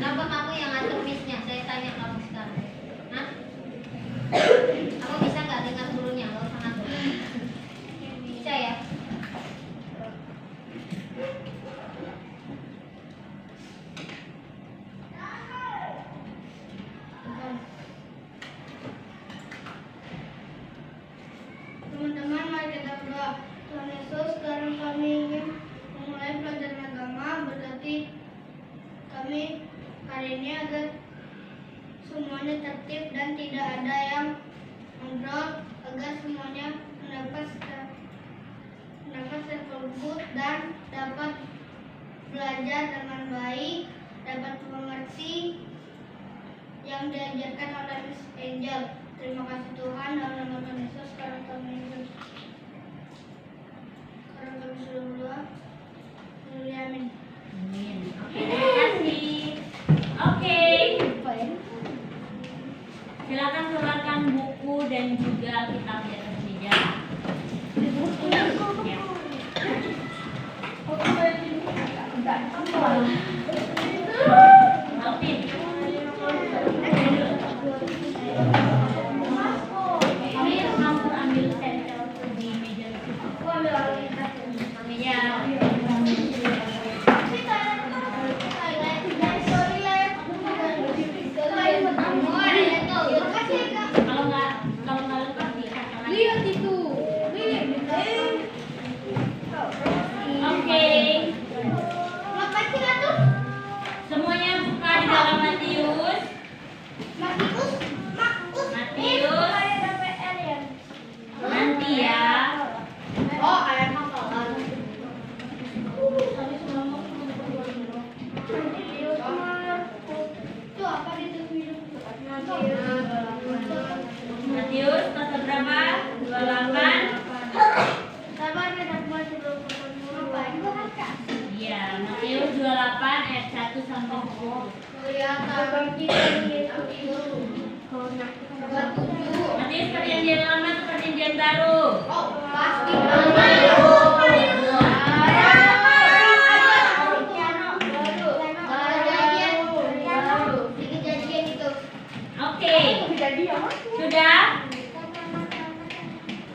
Kenapa kamu yang ngatur miss-nya? Saya tanya kamu sekarang. Hah? Kamu bisa nggak dengar gurunya? Nggak usah ngatur. Bisa ya? Teman-teman, mari kita berdoa. Tuhan Yesus, sekarang kami ingin memulai pelajaran agama, berarti kami hari ini agar semuanya tertib dan tidak ada yang ngobrol, agar semuanya mendapat terfokus dan dapat belajar dengan baik, dapat mengerti yang diajarkan oleh Miss Angel. Terima kasih Tuhan, dalam nama Tuhan Yesus sekarang kami sudah berdoa. Amin. Amin. Oke, terima kasih. Oke. Silakan keluarkan buku dan juga kitab di atas meja. Alvin. Ambil stempel di meja itu. Meja. Kalau nggak lengkap dikatakan. Lihat itu. Oke. Makasih lah tuh. Semuanya buka di dalam Matius. Matius. Nanti ya. Oh, ayat hafalan. Itu apa di minum? Matius pasal berapa? 28. Sabar, kita buat sebelum apa? Iya, Matius 28 ayat 1 sampai 10. Kelihatan kita Matius perjanjian lama atau perjanjian baru? Oh, pasti. Oke. Sudah?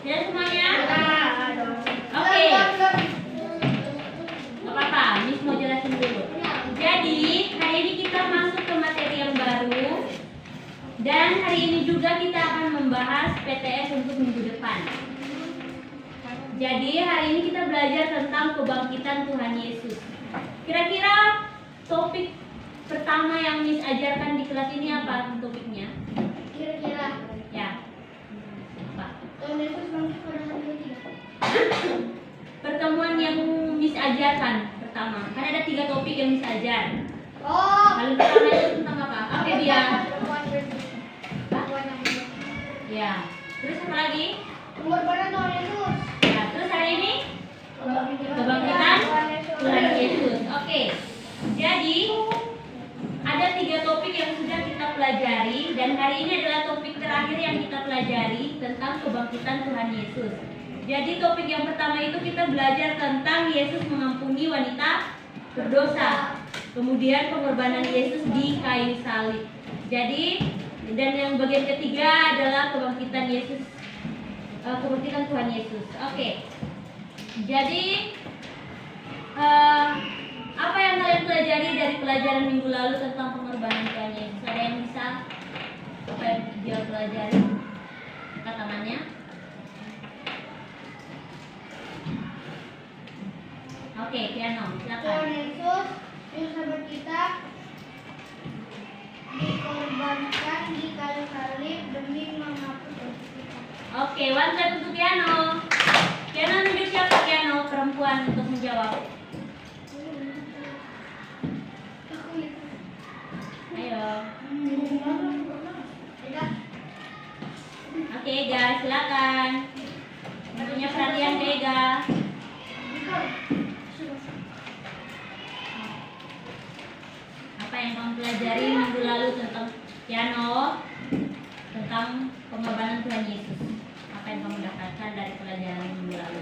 Sudah semuanya? Oke. Gak apa-apa, Miss mau jelasin dulu. Jadi, hari ini kita masuk ke materi yang baru. Dan hari ini juga kita akan membahas PTS untuk minggu depan. Jadi, hari ini kita belajar tentang kebangkitan Tuhan Yesus. Kira-kira topik pertama yang Miss ajarkan di kelas ini apa topiknya? Kira-kira Ya. Apa? Tuhan Yesus bangkit pada hari ketiga. Pertemuan yang Miss ajarkan pertama. Kan ada 3 topik yang Miss ajar. Oh, Paling pertama itu tentang apa? Apa dia? Ya. Terus apa lagi? Pengorbanan Tuhan Yesus. Ya. Terus hari ini? tentang kebangkitan Tuhan Yesus. Jadi topik yang pertama itu kita belajar tentang Yesus mengampuni wanita berdosa. Kemudian pengorbanan Yesus di kayu salib. Jadi dan yang bagian ketiga adalah kebangkitan Yesus, kebangkitan Tuhan Yesus. Oke. Jadi apa yang kalian pelajari dari pelajaran minggu lalu tentang pengorbanan Tuhan Yesus? Ada yang bisa apa yang dia pelajari? Angkat tangannya. Oke, Piano, silakan. Tuhan Yesus, Juru Selamat kita, dikorbankan di kayu salib demi menghapus dosa kita. Oke, one time untuk Piano. Piano nunjuk siapa Piano? Perempuan untuk menjawab. Ayo. Oke, Ega, silakan. Punya perhatian ke Ega. Apa yang kamu pelajari minggu lalu tentang Piano, tentang pengorbanan Tuhan Yesus? Apa yang kamu dapatkan dari pelajaran minggu lalu?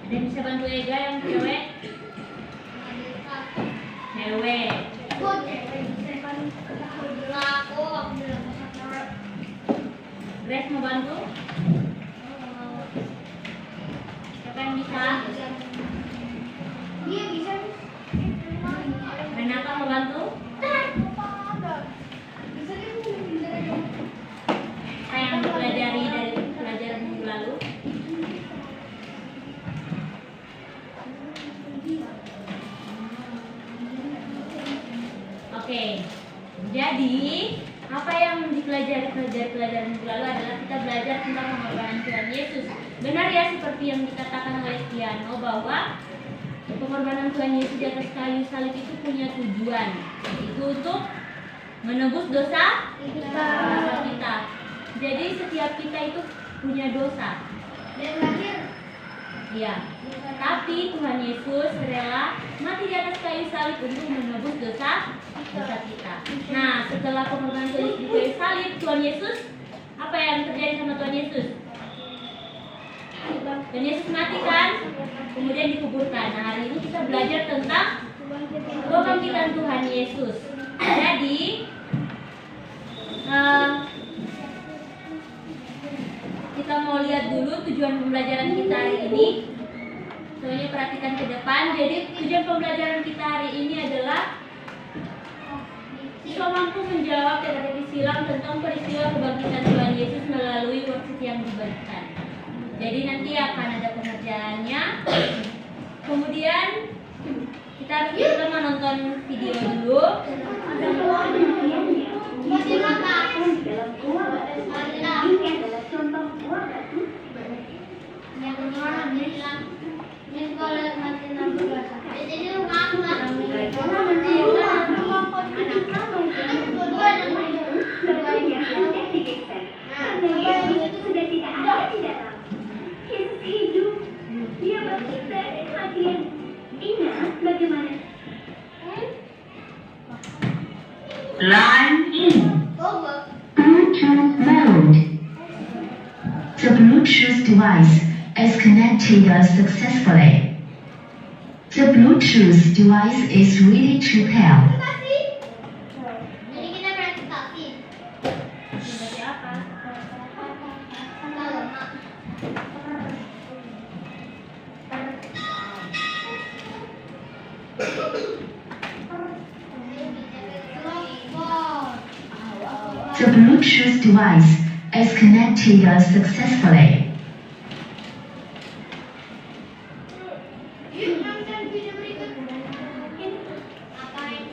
Ada yang bisa bantu Ega yang cewek? Cewek. Grace mau bantu? Siapa yang bisa? Dia bisa. Renata mau bantu? Apa yang dipelajari dari pelajaran minggu lalu? Oke, jadi apa yang dipelajari pelajaran minggu lalu adalah kita belajar tentang pengorbanan Tuhan Yesus. Benar ya, seperti yang dikatakan oleh Piano bahwa pengorbanan Tuhan Yesus di atas kayu salib itu punya tujuan, itu untuk menebus dosa kita. Jadi setiap kita itu punya dosa. Dan lahir. Iya. Tapi Tuhan Yesus rela mati di atas kayu salib untuk menebus dosa kita. Nah, setelah pengorbanan Tuhan Yesus di kayu salib, Tuhan Yesus, apa yang terjadi sama Tuhan Yesus? Tuhan Yesus mati kan? Kemudian dikuburkan. Nah, hari ini kita belajar tentang kebangkitan Tuhan Yesus. Jadi kita mau lihat dulu tujuan pembelajaran kita hari ini. Soalnya perhatikan ke depan. Jadi tujuan pembelajaran kita hari ini adalah siswa mampu menjawab teka-teki silang tentang peristiwa kebangkitan Tuhan Yesus melalui worksheet yang diberikan. Jadi nanti akan ada pengerjaannya. Kemudian kita harus pertama nonton video dulu. Masih makan. Yang kedua bilang ini kalau nanti nanti jadi rumah aku lah. Dia bangkit dari kematian. Ingat bagaimana? Line in. Bluetooth mode. The Bluetooth device is connected successfully. The Bluetooth device is ready to pair. Jadi kita presentasi. Seperti apa? Kalau mak. The Bluetooth device is connected successfully. Yuk nonton video berikutnya. Ngapain?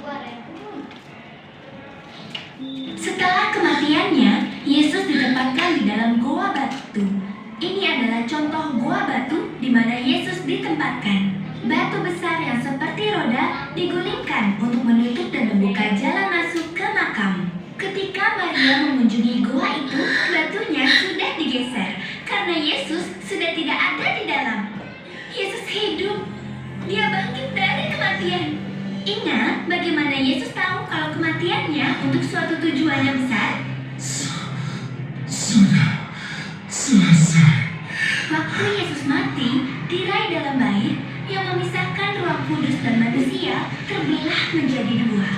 Buat ya. dalam goa batu. Ini adalah contoh goa batu di mana Yesus ditempatkan. Batu besar yang seperti roda digulingkan untuk menutup dan membuka jalan masuk ke makam. Ketika Maria mengunjungi goa itu, batunya sudah digeser karena Yesus sudah tidak ada di dalam. Yesus hidup. Dia bangkit dari kematian. Ingat bagaimana Yesus tahu kalau kematiannya untuk suatu tujuan yang besar? Sudah selesai. Waktu Yesus mati, tirai dalam bait yang memisahkan ruang kudus dan manusia terbelah menjadi dua.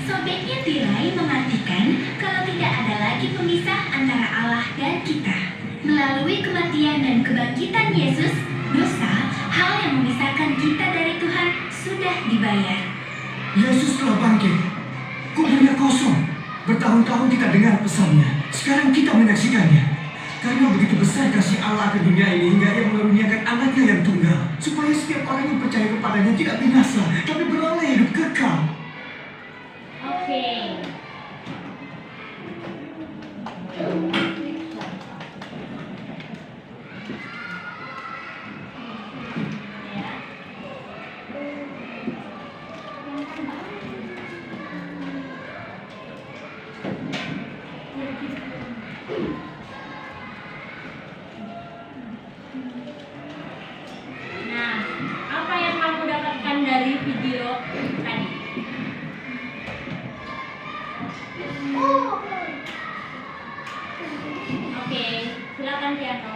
Sobeknya tirai mengartikan kalau tidak ada lagi pemisah antara Allah dan kita. Melalui kematian dan kebangkitan Yesus, dosa, hal yang memisahkan kita dari Tuhan, sudah dibayar. Yesus telah bangkit. Kuburnya kosong. Bertahun-tahun kita dengar pesannya. Sekarang kita menyaksikannya. Karena begitu besar kasih Allah ke dunia ini hingga Ia mengaruniakan anaknya yang tunggal, supaya setiap orang yang percaya kepadanya tidak binasa, tapi beroleh hidup kekal. Oke. Ya. Nah, apa yang kamu dapatkan dari video tadi? Oke, silakan Tiano.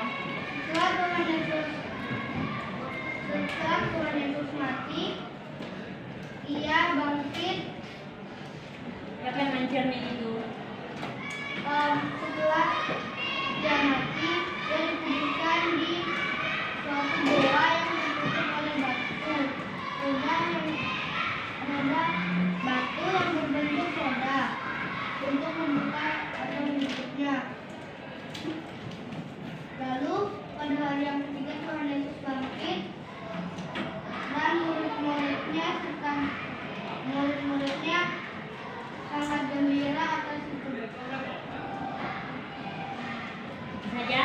Setelah Tuhan Yesus mati, Ia bangkit. Siapa yang mencermin itu? Setelah Dia mati, Dia dikuburkan di suatu goa yang ditutup oleh batu. Roda batu yang berbentuk roda untuk membuka atau menutupnya. Lalu pada hari yang ketiga Tuhan Yesus bangkit dan murid-muridnya sangat gembira atas itu. Saja.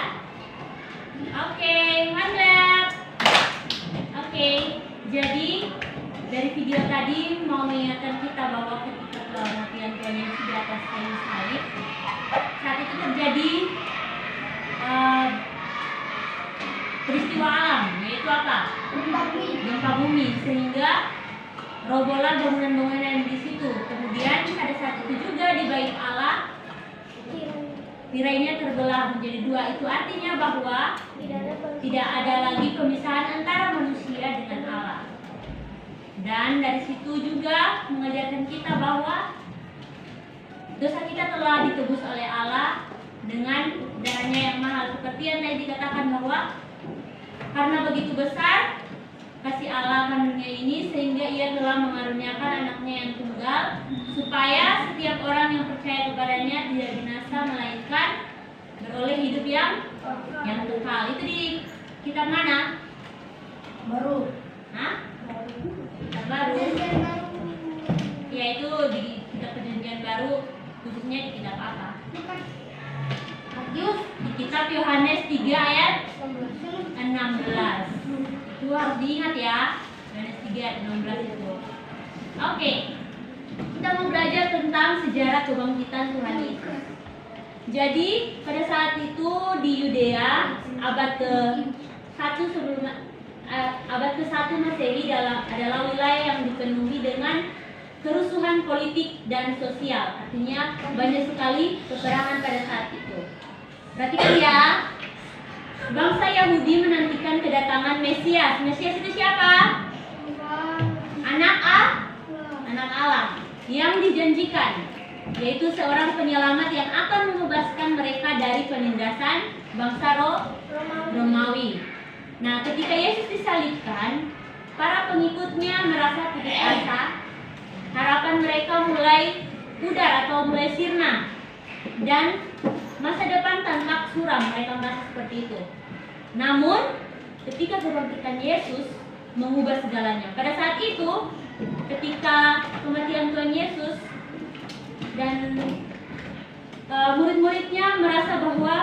Oke, mantap. Oke, jadi dari video tadi mau mengingatkan kita bahwa ketika kematian Tuhan Yesus di atas kayu salib, saat itu terjadi peristiwa alam, yaitu apa? Gempa bumi, sehingga robohlah bangunan-bangunan di situ. Kemudian pada saat itu juga di bait Allah tirainya terbelah menjadi dua. Itu artinya bahwa tidak ada lagi pemisahan antara manusia dengan Allah. Dan dari situ juga mengajarkan kita bahwa dosa kita telah ditebus oleh Allah dengan darahnya yang mahal. Seperti yang tadi dikatakan bahwa karena begitu besar kasih Allah akan dunia ini, sehingga Ia telah mengaruniakan anaknya yang tunggal, supaya setiap orang yang percaya kepadanya tidak binasa, melainkan beroleh hidup yang kekal. Itu di kitab mana? Baru. Hah? Kitab baru. Yaitu di kitab Perjanjian Baru, khususnya di kitab apa? Di kitab Yohanes 3 ayat 16. Itu harus diingat ya. Yohanes 3 ayat 16 itu. Oke. Kita mau belajar tentang sejarah kebangkitan Tuhan Yesus. Jadi pada saat itu di Yudea abad ke-1 Masehi adalah wilayah yang dipenuhi dengan kerusuhan politik dan sosial. Artinya banyak sekali peperangan pada saat itu. Perhatikan ya. Bangsa Yahudi menantikan kedatangan Mesias. Mesias itu siapa? Anak Allah yang dijanjikan, yaitu seorang penyelamat yang akan membebaskan mereka dari penindasan bangsa Romawi. Nah, ketika Yesus disalibkan, para pengikutnya merasa putus asa. Harapan mereka mulai pudar atau mulai sirna, dan masa depan tampak suram. Mereka merasa seperti itu. Namun, ketika kebangkitan Yesus mengubah segalanya. Pada saat itu, ketika kematian Tuhan Yesus dan murid-muridnya merasa bahwa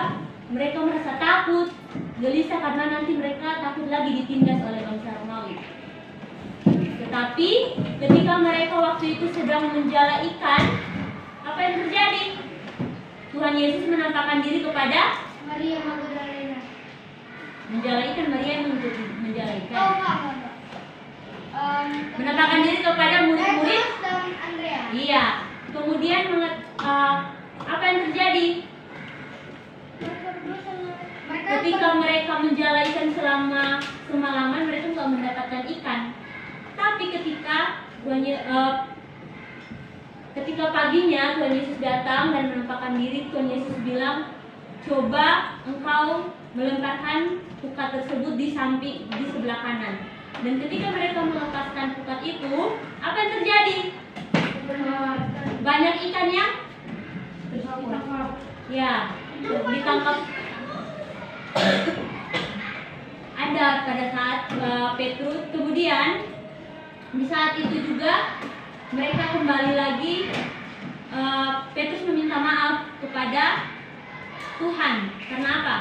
mereka merasa takut, gelisah karena nanti mereka takut lagi ditindas oleh bangsa Romawi. Tetapi ketika mereka waktu itu sedang menjala ikan, apa yang terjadi? Tuhan Yesus menampakkan diri kepada Maria Magdalena. menjala ikan. Maria yang menjala ikan. Oh, enggak. Menampakkan diri kepada murid-murid. Petrus dan Andrea. Iya. Kemudian apa yang terjadi? Ketika mereka menjala ikan selama semalaman, mereka nggak mendapatkan ikan. Tapi ketika paginya Tuhan Yesus datang dan menampakkan diri, Tuhan Yesus bilang, coba engkau melemparkan pukat tersebut di sebelah kanan. Dan ketika mereka melepaskan pukat itu, apa yang terjadi? Banyak ikan yang ditangkap. Ada pada saat Petrus, kemudian di saat itu juga mereka kembali lagi. Petrus meminta maaf kepada Tuhan. Karena apa?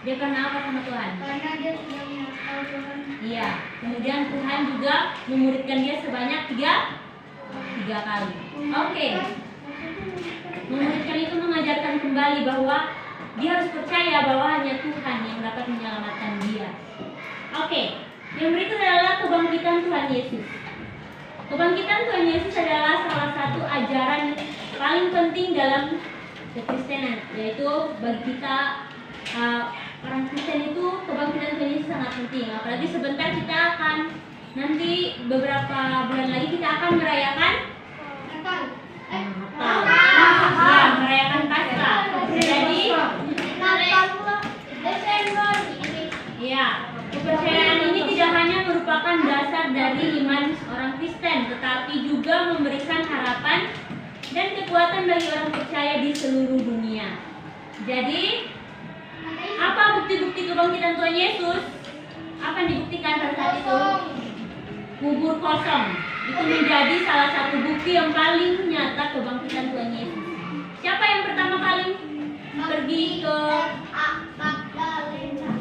Dia karena apa sama Tuhan? Karena dia sudah mengetahui Tuhan. Iya. Kemudian Tuhan juga memuridkan dia sebanyak tiga kali. Oke. Memuridkan itu mengajarkan kembali bahwa dia harus percaya bahwa hanya Tuhan yang dapat menyelamatkan dia. Oke. Yang berikut adalah kebangkitan Tuhan Yesus. Kebangkitan Tuhan Yesus adalah salah satu ajaran paling penting dalam kekristenan, yaitu bagi kita orang Kristen itu kebangkitan Tuhan Yesus sangat penting. Apalagi sebentar kita akan nanti beberapa bulan lagi kita akan merayakan Natal. Ya, merayakan Paskah. Jadi Desember. ya, kepercayaan ini tidak hanya merupakan dasar dari iman orang Kristen, tetapi juga memberikan harapan dan kekuatan bagi orang percaya di seluruh dunia. Jadi, apa bukti-bukti kebangkitan Tuhan Yesus? Apa yang dibuktikan pada saat itu? Kubur kosong. Itu menjadi salah satu bukti yang paling nyata kebangkitan Tuhan Yesus. Siapa yang pertama kali pergi ke Magdalena.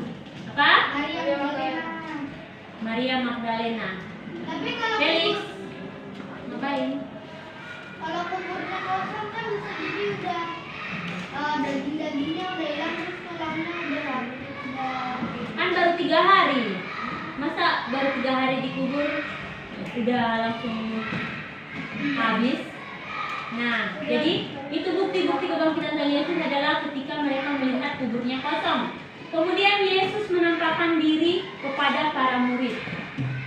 apa? Maria Magdalena. Maria Magdalena. Tapi kalau Felix, ngapain? kalau kuburnya kosong kan bisa jadi udah daging-dagingnya udah hilang, terus tulangnya udah Kan baru 3 hari. Masa baru 3 hari dikubur udah langsung habis? Nah, jadi itu bukti-bukti kebangkitan Tuhan Yesus adalah ketika mereka melihat kuburnya kosong. Kemudian Yesus menampakkan diri kepada para murid,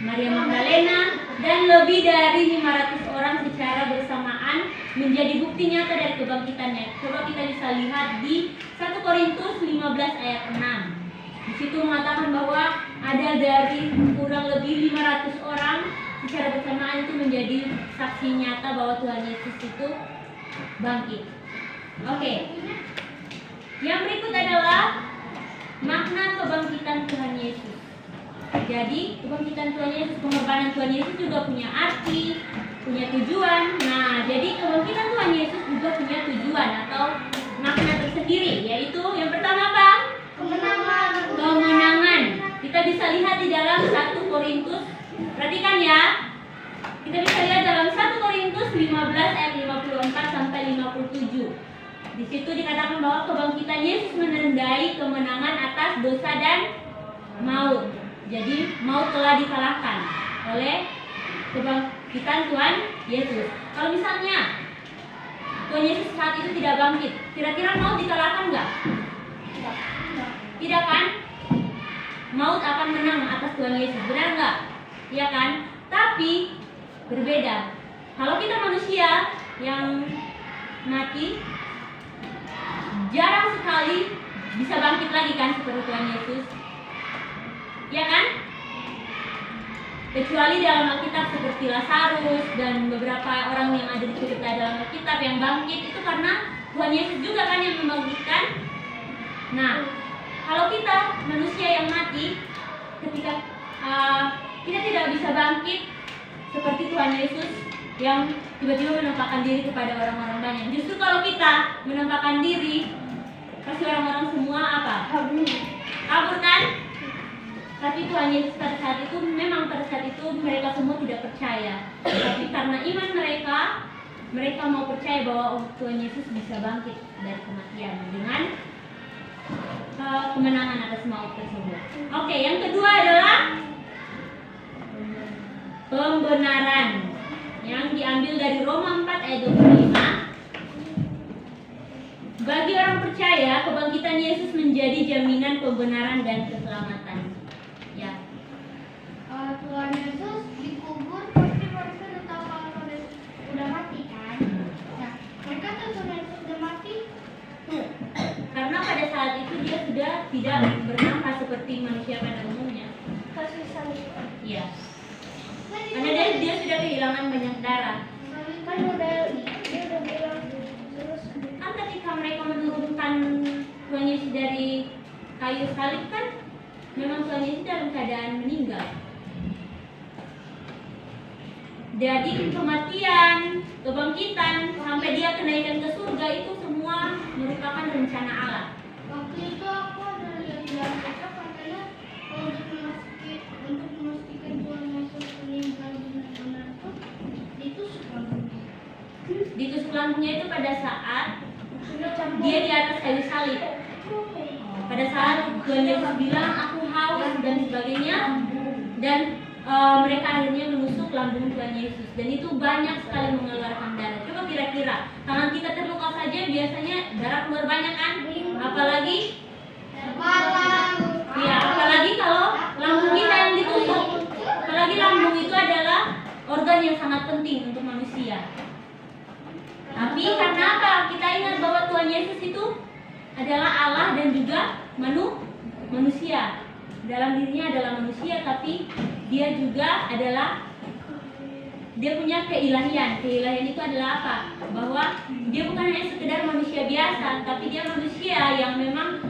Maria Magdalena, dan lebih dari 500 orang secara bersamaan menjadi bukti nyata dari kebangkitannya. Coba kita bisa lihat di 1 Korintus 15 ayat 6. Di situ mengatakan bahwa ada dari kurang lebih 500 orang secara bersamaan itu menjadi saksi nyata bahwa Tuhan Yesus itu bangkit. Oke. Yang berikut adalah makna kebangkitan Tuhan Yesus. Jadi kebangkitan Tuhan Yesus, pengorbanan Tuhan Yesus juga punya arti, punya tujuan. Nah, jadi kebangkitan Tuhan Yesus juga punya tujuan atau makna tersendiri, yaitu yang pertama apa? Kemenangan. Kita bisa lihat di dalam 1 Korintus. Perhatikan ya. Kita bisa lihat dalam 1 Korintus 15 ayat 54 sampai 57. Di situ dikatakan bahwa kebangkitan Yesus menandai kemenangan atas dosa dan maut. Jadi maut telah dikalahkan oleh kebangkitan Tuhan Yesus. Kalau misalnya Tuhan Yesus saat itu tidak bangkit, kira-kira maut dikalahkan nggak? Tidak kan? Maut akan menang atas Tuhan Yesus, benar nggak? Iya kan? Tapi berbeda. Kalau kita manusia yang mati, jarang sekali bisa bangkit lagi kan seperti Tuhan Yesus. Ya kan? Kecuali dalam Alkitab seperti Lazarus dan beberapa orang yang ada di cerita dalam Alkitab yang bangkit itu karena Tuhan Yesus juga kan yang membangkitkan. Nah, kalau kita manusia yang mati, ketika kita tidak bisa bangkit seperti Tuhan Yesus yang tiba-tiba menampakkan diri kepada orang-orang banyak. Justru kalau kita menampakkan diri Pasti orang-orang semua apa? Kabur kan? Tapi Tuhan Yesus pada saat itu, memang pada saat itu mereka semua tidak percaya. Tapi karena iman mereka mau percaya bahwa Tuhan Yesus bisa bangkit dari kematian dengan kemenangan atas maut tersebut. Oke, yang kedua adalah pembenaran yang diambil dari Roma 4 ayat 25. Bagi orang percaya, kebangkitan Yesus menjadi jaminan pembenaran dan keselamatan. Ya. Tuhan Yesus dikubur, pasti mereka udah tahu kalau Tuhan Yesus udah mati kan? Nah, mereka tahu Tuhan Yesus udah mati. Karena pada saat itu dia sudah tidak bernafas seperti manusia pada umumnya. Kasih salib. Iya. Karena dia sudah kehilangan banyak darah. Kan dia udah bilang terus. Kan ketika mereka menurunkan Tuhan Yesus dari kayu salib kan, memang Tuhan Yesus dalam keadaan meninggal. Jadi kematian, kebangkitan, sampai dia kenaikan ke surga itu semua merupakan rencana Allah. Waktu itu aku ada lihat di Alkitab katanya untuk memastikan Tuhan Yesus meninggal benar-benar ditusuk lambungnya. Ditusuk lambungnya itu pada saat dia di atas kayu salib. Pada saat Tuhan Yesus bilang aku haus dan sebagainya, dan mereka akhirnya menusuk lambung Tuhan Yesus, dan itu banyak sekali mengeluarkan darah. Coba kira-kira tangan kita terluka saja biasanya darah keluar banyak kan? Apalagi apalagi kalau lambung kita yang ditusuk. Apalagi lambung itu adalah organ yang sangat penting untuk manusia. Tapi karena apa? Kita ingat bahwa Tuhan Yesus itu adalah Allah dan juga manusia. Dalam dirinya adalah manusia, tapi dia juga adalah, dia punya keilahian. Keilahian itu adalah apa? Bahwa dia bukan hanya sekedar manusia biasa, tapi dia manusia yang memang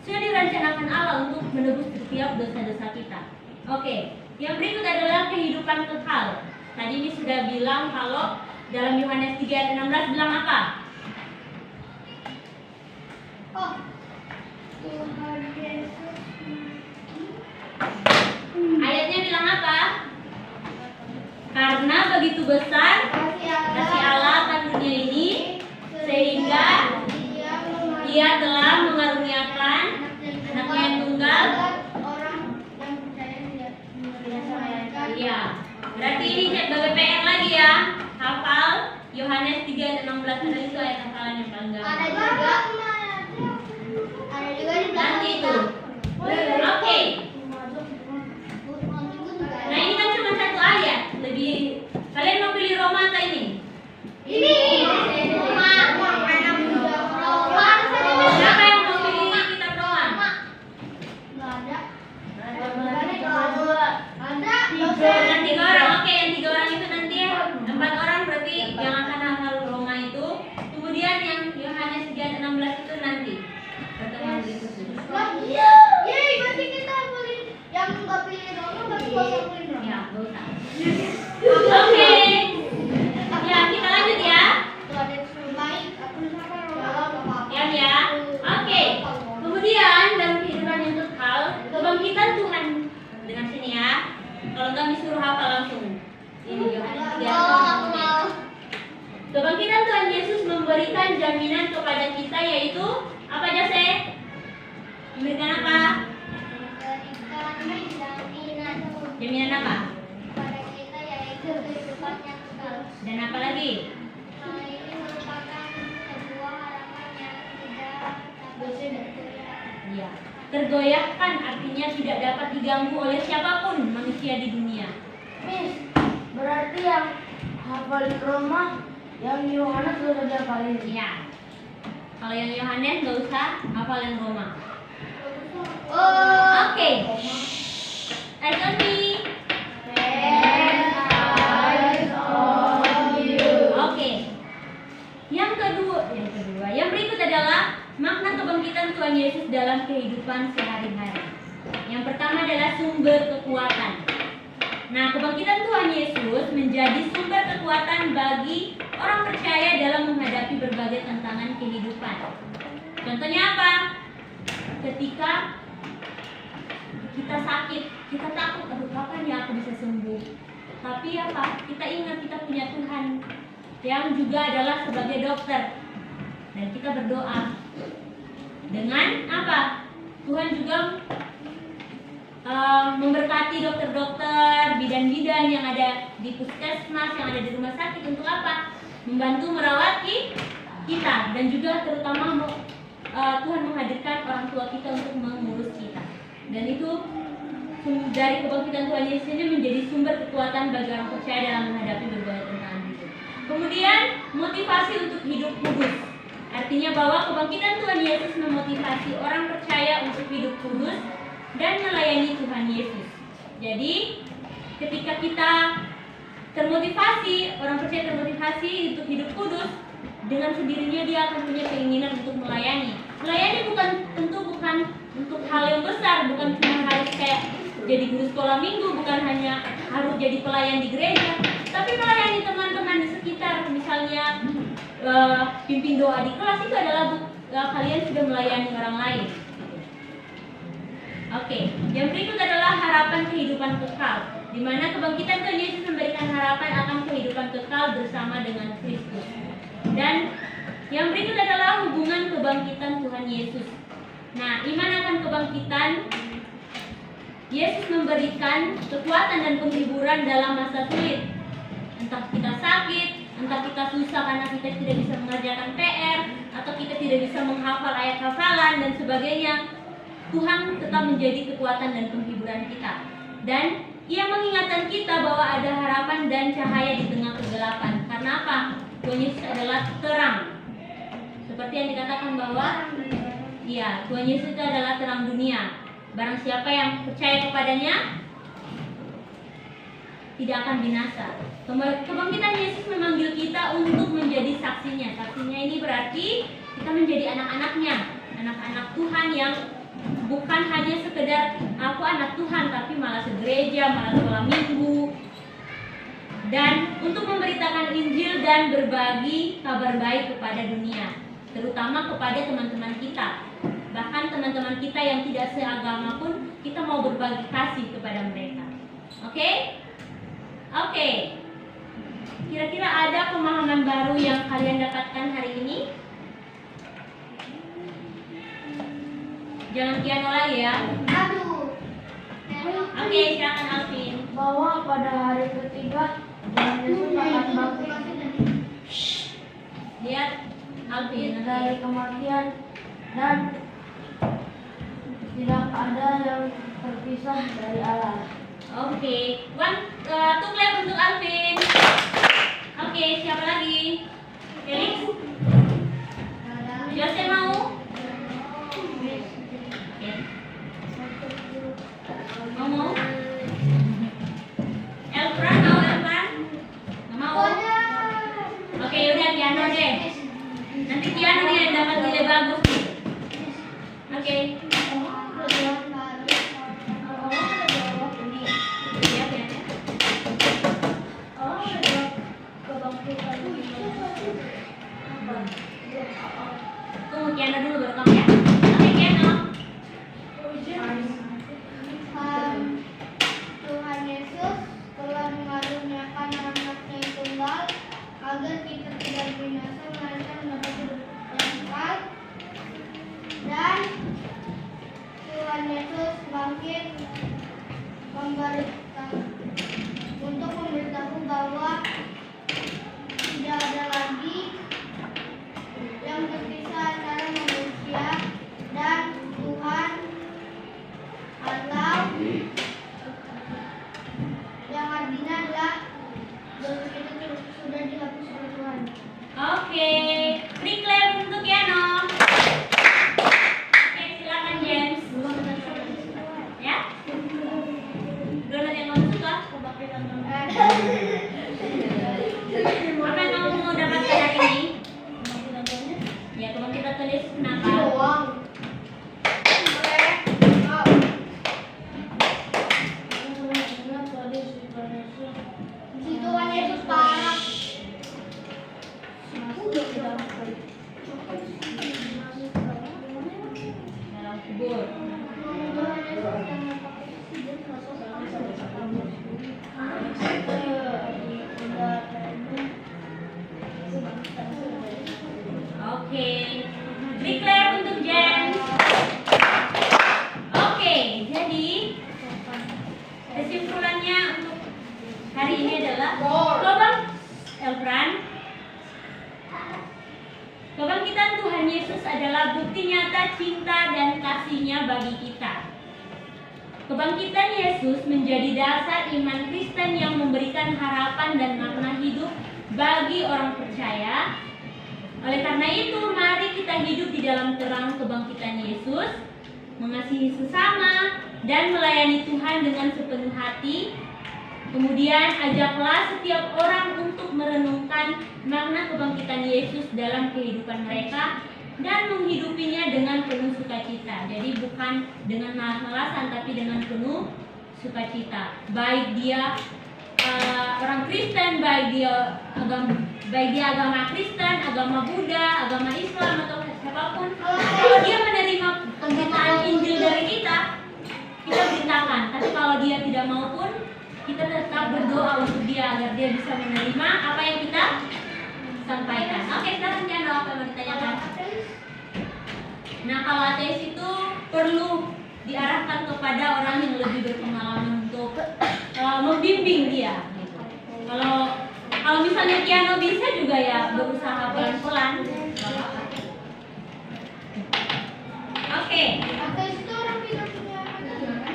sudah direncanakan Allah untuk menebus setiap dosa-dosa kita. Oke, yang berikut adalah kehidupan kekal. Tadi ini sudah bilang kalau dalam Yohanes 3 ayat 16 bilang apa? Oh, Tuhan Yesus. Ayatnya bilang apa? Karena begitu besar kasih Allah akan dunia ini, sehingga Ia telah mengaruniakan anaknya yang tunggal. Orang yang percaya tidak mereka. Iya. Berarti ini sebagai PR lagi ya. Hafal Yohanes 3 ayat 16 adalah itu ayat hafalan yang paling gampang. Ada juga di belakang Nanti kita. itu. Oke. Nah ini kan cuma satu ayat. Lebih kalian mau pilih Roma atau ini? Ini Roma. Siapa yang mau pilih kitab Roma? Nggak ada. Yang 3 orang. Oke, yang 3 orang itu nanti ya. 4 orang berarti yang akan hafal Roma itu. Kemudian yang Yohanes 3 ayat 16 itu nanti pertemuan berikutnya. Yeay, berarti kita pilih yang nggak pilih Roma, nggak puasa pilih Roma. Ya, gak usah. Oke. Ya, kita lanjut ya. Tuhan Yesus terbaik, aku sama Roma. Ya. Oke. Kemudian dalam kehidupan yang kekal, kebangkitan Tuhan dengan sini ya. Kalau nggak disuruh hafal langsung. Ini Yohanes 3 ayat 16. Kebangkitan Tuhan Yesus memberikan jaminan kepada kita, yaitu apa Jose? Memberikan apa? Jaminan apa? Pada kita yaitu kehidupan yang kekal. Dan apa lagi? Ini merupakan sebuah harapan yang tidak dapat Iya. Tergoyahkan artinya tidak dapat diganggu oleh siapapun manusia di dunia. Miss, berarti yang hafalin Roma, yang Yohanes sudah dihafalin. Iya. Kalau yang Yohanes nggak usah hafalin Roma. Oke. Eyes on me. Oke. Yang kedua, yang berikut adalah makna kebangkitan Tuhan Yesus dalam kehidupan sehari-hari. Yang pertama adalah sumber kekuatan. Nah, kebangkitan Tuhan Yesus menjadi sumber kekuatan bagi orang percaya dalam menghadapi berbagai tantangan kehidupan. Contohnya apa? Ketika kita sakit, kita takut, aduh kapan ya aku bisa sembuh. Tapi apa? Kita ingat kita punya Tuhan yang juga adalah sebagai dokter. Dan kita berdoa. Dengan apa? Tuhan juga memberkati dokter-dokter, bidan-bidan yang ada di puskesmas, yang ada di rumah sakit untuk apa? Membantu merawat kita, dan juga terutama Tuhan menghadirkan orang tua kita untuk mengurus kita. Dan itu dari kebangkitan Tuhan Yesus ini menjadi sumber kekuatan bagi orang percaya dalam menghadapi berbagai tantangan hidup. Kemudian motivasi untuk hidup kudus. Artinya bahwa kebangkitan Tuhan Yesus memotivasi orang percaya untuk hidup kudus dan melayani Tuhan Yesus. Jadi ketika kita termotivasi, orang percaya termotivasi untuk hidup kudus, dengan sendirinya dia akan punya keinginan untuk melayani. Melayani bukan untuk hal yang besar, bukan cuma harus kayak jadi guru sekolah minggu, bukan hanya harus jadi pelayan di gereja, tapi melayani teman-teman di sekitar. Misalnya pimpin doa di kelas, itu adalah kalian sudah melayani orang lain. Oke, yang berikut adalah harapan kehidupan kekal, di mana kebangkitan Tuhan Yesus memberikan harapan akan kehidupan kekal bersama dengan Kristus. Dan yang berikut adalah hubungan kebangkitan Tuhan Yesus. Nah, iman akan kebangkitan, Yesus memberikan kekuatan dan penghiburan dalam masa sulit. Entah kita sakit, entah kita susah karena kita tidak bisa mengerjakan PR, atau kita tidak bisa menghafal ayat hafalan dan sebagainya, Tuhan tetap menjadi kekuatan dan penghiburan kita. Dan Ia mengingatkan kita bahwa ada harapan dan cahaya di tengah kegelapan. Karena apa? Tuhan Yesus adalah terang. Seperti yang dikatakan bahwa Tuhan Yesus itu adalah terang dunia. Barang siapa yang percaya kepadanya tidak akan binasa. Kebangkitan Yesus memanggil kita untuk menjadi saksinya. Saksinya ini berarti kita menjadi anak-anaknya, anak-anak Tuhan yang bukan hanya sekedar aku anak Tuhan, tapi malah segereja, malah sekolah minggu, dan untuk memberitakan Injil dan berbagi kabar baik kepada dunia, terutama kepada teman-teman kita. Bahkan teman-teman kita yang tidak seagama pun kita mau berbagi kasih kepada mereka. Oke? Kira-kira ada pemahaman baru yang kalian dapatkan hari ini? Jangan piano lagi ya. Aduh. Oke, silakan Alvin. Bahwa pada hari ketiga Tuhan Yesus akan bangkit Lihat Alvin dari kematian, dan tidak ada yang terpisah dari Allah. Oke, two clap untuk Alvin. Oke, siapa lagi? Felix? Jose mau? Oke. Mau? Elfran mau? Elfran? Nggak mau? Oke, udah piano deh. Nanti piano nih yang dapat nilai bagus. Oke. Tunggu piano dulu baru kamu ya. Oke, piano. Tuhan Yesus telah mengaruniakan anaknya yang tunggal agar kita tidak binasa melainkan mendapat hidup yang kekal. Dan Tuhan Yesus bangkit untuk memberitahu bahwa tidak ada lagi yang terpisah antara manusia dan Tuhan, atau yang artinya adalah dosa kita sudah dihapus oleh Tuhan. Oke, free clap untuk piano. Oke, silakan James. Ya? Donat yang ini adalah lubang Elfran. Kebangkitan Tuhan Yesus adalah bukti nyata cinta dan kasih-Nya bagi kita. Kebangkitan Yesus menjadi dasar iman Kristen yang memberikan harapan dan makna hidup bagi orang percaya. Oleh karena itu, mari kita hidup di dalam terang kebangkitan Yesus, mengasihi sesama, dan melayani Tuhan dengan sepenuh hati. Kemudian ajaklah setiap orang untuk merenungkan makna kebangkitan Yesus dalam kehidupan mereka dan menghidupinya dengan penuh sukacita. Jadi bukan dengan malas-malasan, tapi dengan penuh sukacita. Baik dia orang Kristen, baik dia agama Kristen, agama Buddha, agama Islam atau siapapun, kalau dia menerima pemberitaan Injil dari kita beritakan. Tapi kalau dia tidak mau pun, kita tetap berdoa untuk dia agar dia bisa menerima apa yang kita sampaikan. Oke, sekarang jangan doa apa yang mau ditanyakan. Nah, kalau ateis itu perlu diarahkan kepada orang yang lebih berpengalaman untuk membimbing dia. Gitu. Kalau misalnya Kiano bisa juga ya berusaha pelan-pelan. Oke. Ateis itu orang tidak punya agama.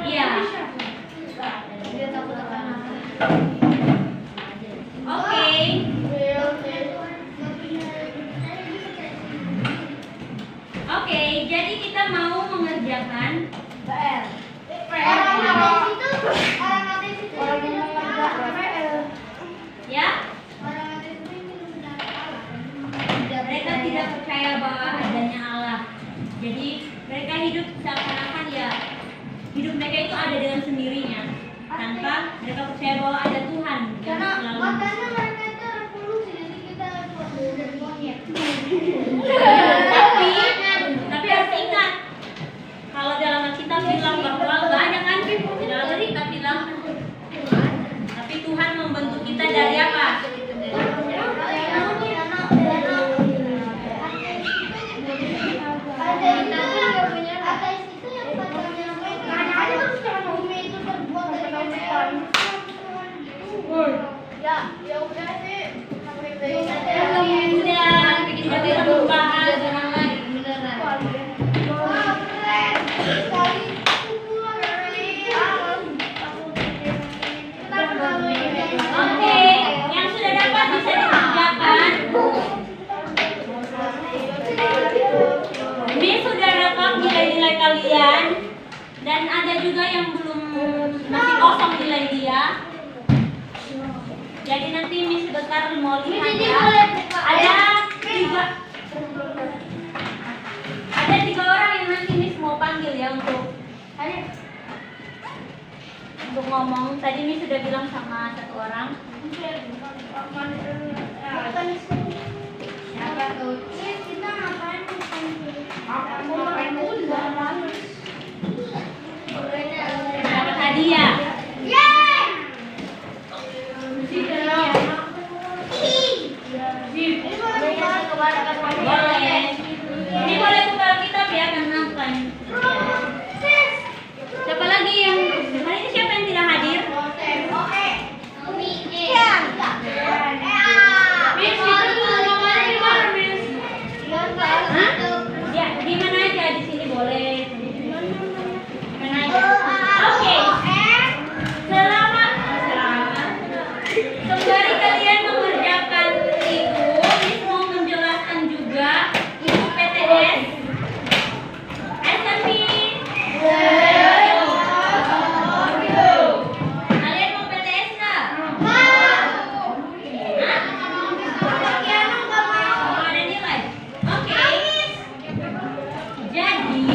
Iya. Dia takut akan apa? Oke. Oke, jadi kita mau mengerjakan PR. Orang ateis itu yang tidak punya PR. ya. Orang ateis itu yang tidak punya Allah. Mereka tidak percaya bahwa adanya Allah. Jadi mereka hidup seakan-akan ya hidup mereka itu ada dengan sendirinya tanpa mereka percaya bahwa ada Tuhan yang Karena selalu. makanya mereka itu revolusi, jadi kita dari monyet. Tapi harus ingat kalau dalam Alkitab bilang bahwa banyak kan dalam Alkitab bilang tapi Tuhan membentuk kita dari apa? Ateis itu yang katanya bumi itu terbuat dari meteor. Ya udah sih. Udah kita tidak membahas orang lain. Oke, yang sudah dapat bisa dikerjakan. Ini sudah rekam nilai-nilai kalian dan ada juga yang belum masih kosong nilai dia. Jadi nanti Miss Bekar mau lihat ya. Ada tiga orang yang nanti Miss mau panggil ya untuk ngomong. Tadi Miss sudah bilang sama satu orang. Siapa tuh? Kita ngapain? Dapat hadiah. Boleh. Ini boleh buka kitab ya karena bukan. Siapa lagi yang hari ini siapa yang tidak hadir? Miss, kita dulu ngomongnya di mana, Miss? Hah? Ya, di mana aja di sini boleh. Mana aja. Oke. Selamat. Sembari kalian mengerjakan itu, Miss mau menjelaskan juga untuk PTS. SMP. Kalian mau PTS nggak? Hah? Mau ada nilai? Oke. Jadi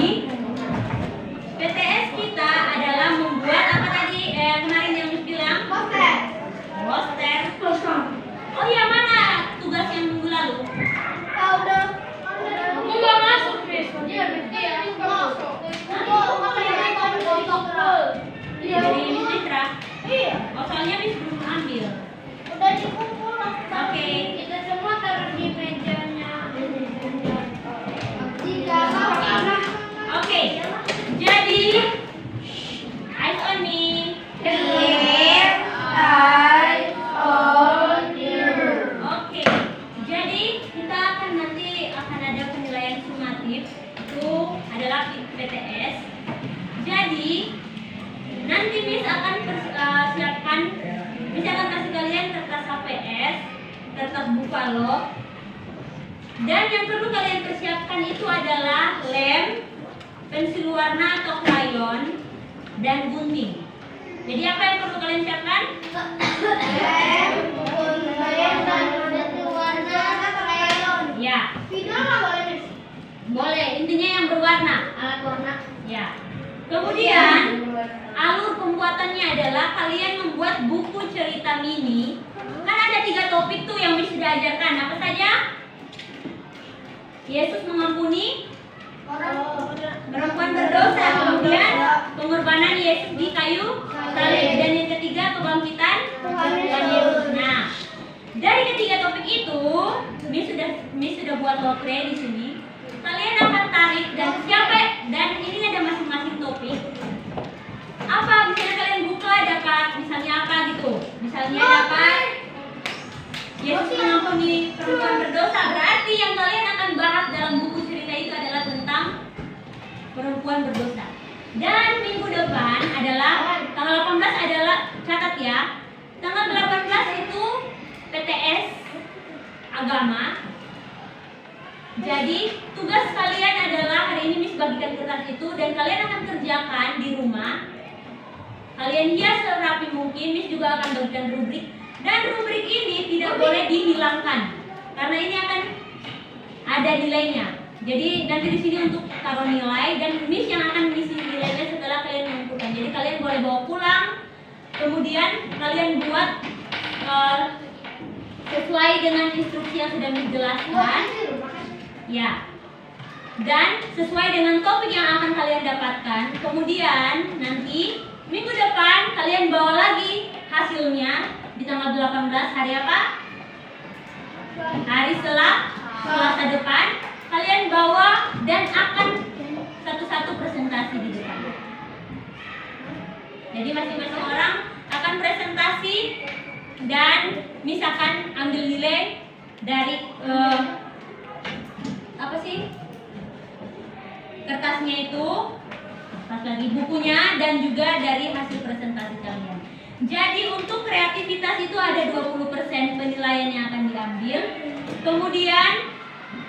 interaktif itu adalah PTS. Jadi nanti Miss akan siapkan, Miss akan kasih kalian kertas HPS, kertas Buffalo, dan yang perlu kalian persiapkan itu adalah lem, pensil warna atau crayon, dan gunting. Jadi apa yang perlu kalian siapkan? Lem, pensil warna, crayon. Ya, Spidol nggak boleh, Miss? boleh. Intinya yang berwarna. Alat warna. Ya. Kemudian alur pembuatannya adalah kalian membuat buku cerita mini. Kan ada 3 topik tuh yang Miss sudah ajarkan. Apa saja? Yesus mengampuni perempuan berdosa, kemudian pengorbanan Yesus di kayu salib, dan yang ketiga kebangkitan Tuhan Yesus. Nah, dari ketiga topik itu, Miss sudah buat lotre di sini. Kalian akan tarik dan ini ada masing-masing topik. Apa misalnya kalian buka dapat misalnya apa gitu? Misalnya dapat Yesus mengampuni perempuan berdosa, berarti yang kalian akan bahas dalam buku cerita itu adalah tentang perempuan berdosa. Dan minggu depan adalah tanggal 18 adalah, catat ya, tanggal 18 itu PTS agama. Jadi tugas kalian adalah hari ini Miss bagikan kertas itu dan kalian akan kerjakan di rumah. Kalian hias serapi mungkin. Miss juga akan bagikan rubrik, dan rubrik ini tidak boleh dihilangkan karena ini akan ada nilainya. Jadi nanti di sini untuk taruh nilai, dan Miss yang akan mengisi nilainya setelah kalian mengumpulkan. Jadi kalian boleh bawa pulang, kemudian kalian buat sesuai dengan instruksi yang sudah Miss jelaskan. Ya, dan sesuai dengan topik yang akan kalian dapatkan. Kemudian nanti minggu depan kalian bawa lagi hasilnya di tanggal 18 hari apa? Hari Selasa depan. Kalian bawa dan akan satu-satu presentasi di depan. Jadi masing-masing orang akan presentasi dan Miss akan ambil nilai dari apa sih? Kertasnya itu, pas lagi bukunya, dan juga dari hasil presentasi kalian. Jadi untuk kreativitas itu ada 20% penilaian yang akan diambil. Kemudian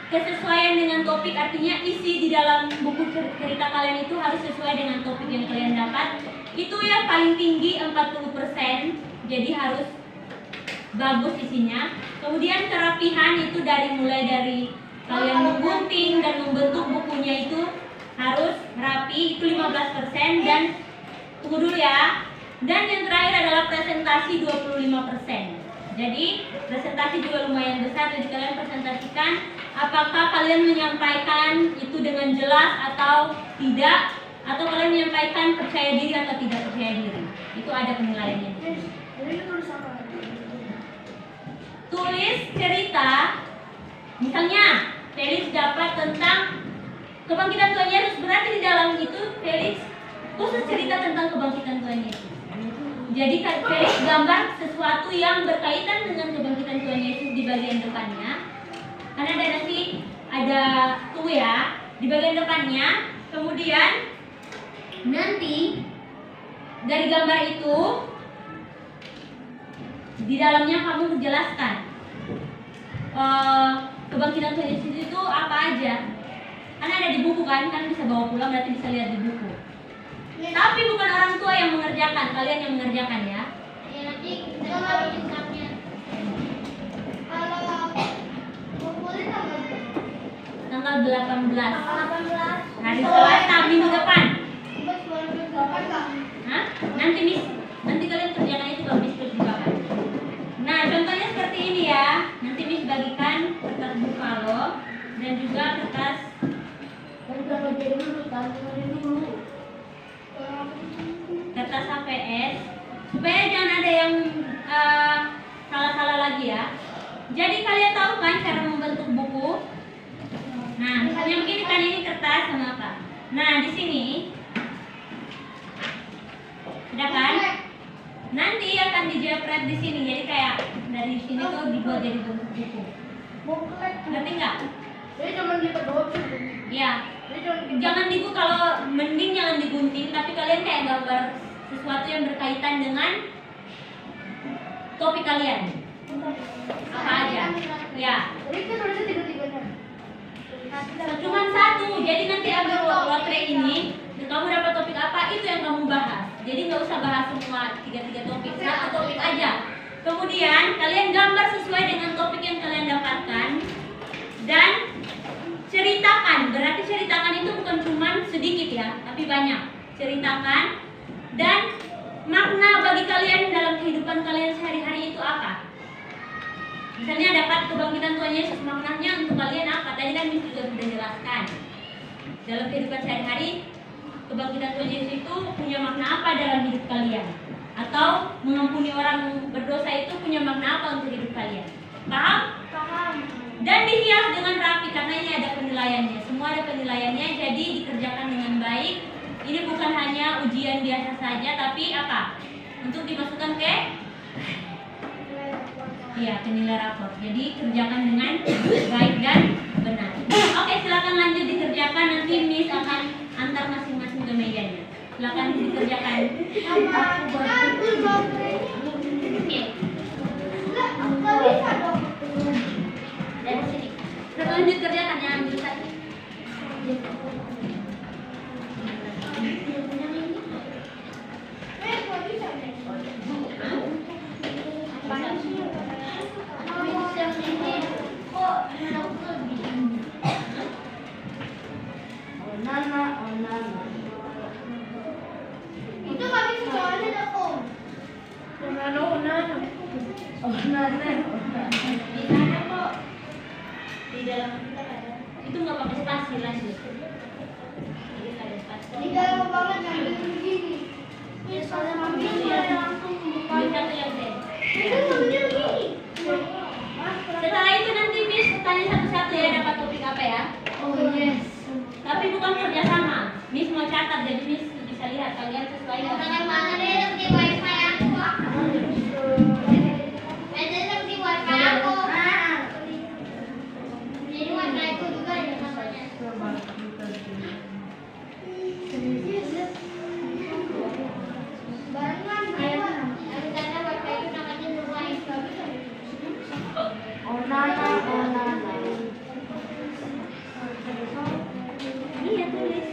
kesesuaian dengan topik, artinya isi di dalam buku cerita kalian itu harus sesuai dengan topik yang kalian dapat. Itu ya paling tinggi 40%, jadi harus bagus isinya. Kemudian kerapihan itu mulai dari kalian menggunting dan membentuk bukunya itu harus rapi, itu 15%, dan tunggu dulu ya. Dan yang terakhir adalah presentasi 25%. Jadi presentasi juga lumayan besar, jadi kalian presentasikan apakah kalian menyampaikan itu dengan jelas atau tidak, atau kalian menyampaikan percaya diri atau tidak percaya diri. Itu ada penilaiannya. Tulis cerita, misalnya Felix dapat tentang kebangkitan Tuhan Yesus, berarti di dalam itu Felix khusus cerita tentang kebangkitan Tuhan Yesus. Jadi Felix gambar sesuatu yang berkaitan dengan kebangkitan Tuhan Yesus di bagian depannya. Karena ada tuh ya di bagian depannya. Kemudian nanti dari gambar itu di dalamnya kamu menjelaskan kebangkitan Tuhan Yesus itu apa aja. Karena ada di buku kan bisa bawa pulang, berarti bisa lihat di buku. Tapi bukan orang tua yang mengerjakan, kalian yang mengerjakan ya. Ya nanti kita taruh di snapnya. Kalau ngumpulin Tanggal 18 18 hari Selasa minggu depan. Bos baru berapa kak? Hah? Nanti kalian kerjakan itu kalau Miss kerjakan. Nah, contohnya seperti ini ya. Nanti Miss bagikan kertas Buffalo dan juga kertas kertas HPS, supaya jangan ada yang salah-salah lagi ya. Jadi kalian tahu kan cara membentuk buku? Nah, misalnya begini kan, ini kertas sama apa? Nah, di sini ada kan? Nanti akan dijepret di sini. Jadi kayak dari sini tuh dibuat jadi bentuk buku. Ngerti nggak? Jadi cuma lipat doang. Ya, Jadi cuma jangan kalau mending jangan digunting, tapi kalian kayak gambar sesuatu yang berkaitan dengan topik kalian. Apa aja? Ya, Jadi kita tulisnya tiga-tiganya. cuma satu. Jadi nanti ambil lotre ini, kamu dapat topik apa itu yang kamu bahas. Jadi nggak usah bahas semua tiga topik, satu topik aja. Kemudian kalian gambar sesuai dengan topik yang kalian dapatkan dan ceritakan. Berarti ceritakan itu bukan cuma sedikit ya, tapi banyak. Ceritakan dan makna bagi kalian dalam kehidupan kalian sehari-hari itu apa? Misalnya dapat kebangkitan Tuhan Yesus, maknanya untuk kalian apa? Tadi kan Miss juga sudah jelaskan. Dalam kehidupan sehari-hari, kebangkitan Tuhan Yesus itu punya makna apa dalam hidup kalian? Atau mengampuni orang berdosa itu punya makna apa untuk hidup kalian? Paham? Paham. Dan dihias dengan rapi karena ini ada penilaiannya. Semua ada penilaiannya, jadi dikerjakan dengan baik. Ini bukan hanya ujian biasa saja, tapi apa? Untuk dimasukkan ke penilai rapor. Jadi kerjakan dengan baik dan benar. Oke, silakan lanjut dikerjakan. Nanti Miss akan antar masing-masing ke mejanya. Silakan dikerjakan. Dari sini. Lanjut kerjakan, jangan dulu satu. Itu nggak bisa soalnya ada om. Bisa ada kok. Di dalam kita ada. Itu nggak pakai spasi, lanjut. Jadi nggak ada spasi. Di dalam banget yang begini. Misalnya ambilnya langsung buka. Bisa tuh yang deh. Itu ngambilnya begini. Setelah itu nanti Miss tanya satu-satu ya dapat topik apa ya. Oh yes. Tapi bukan kerjasama. Miss mau catat jadi Miss bisa lihat kalian sesuai Yang dengan mana deh seperti wifi aku. Beda seperti wifi aku. Jadi wifi aku juga ada namanya. Barengan. Yang karena wifi itu namanya Nurwai. Iya tulis.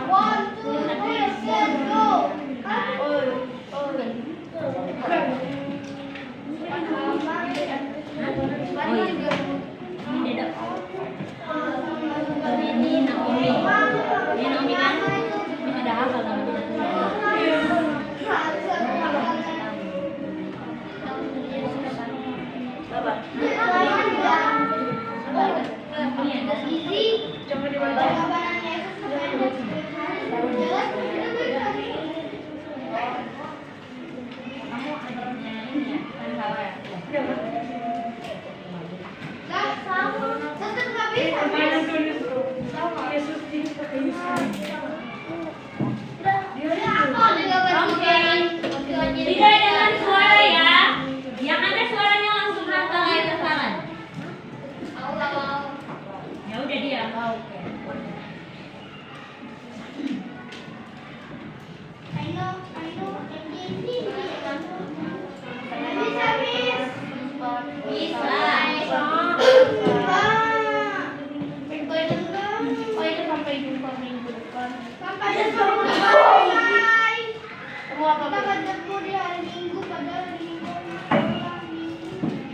One, two, three, let's go. Ini Dedok. Ini Naomi. Ini Naomi kan? Miss udah hafal namanya. Kamu adanya ini ya, kan salah ya? Tidak dengan suara ya. Yang ada suaranya langsung hafal kayak hafalan. Ya udah dia.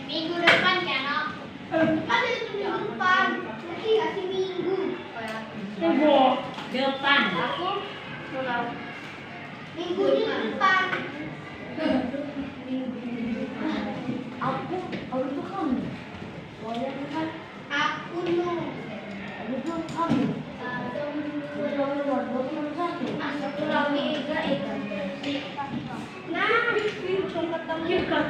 Minggu depan kan, no? Depan. Minggu depan. Aku nu. Nah, ketemu.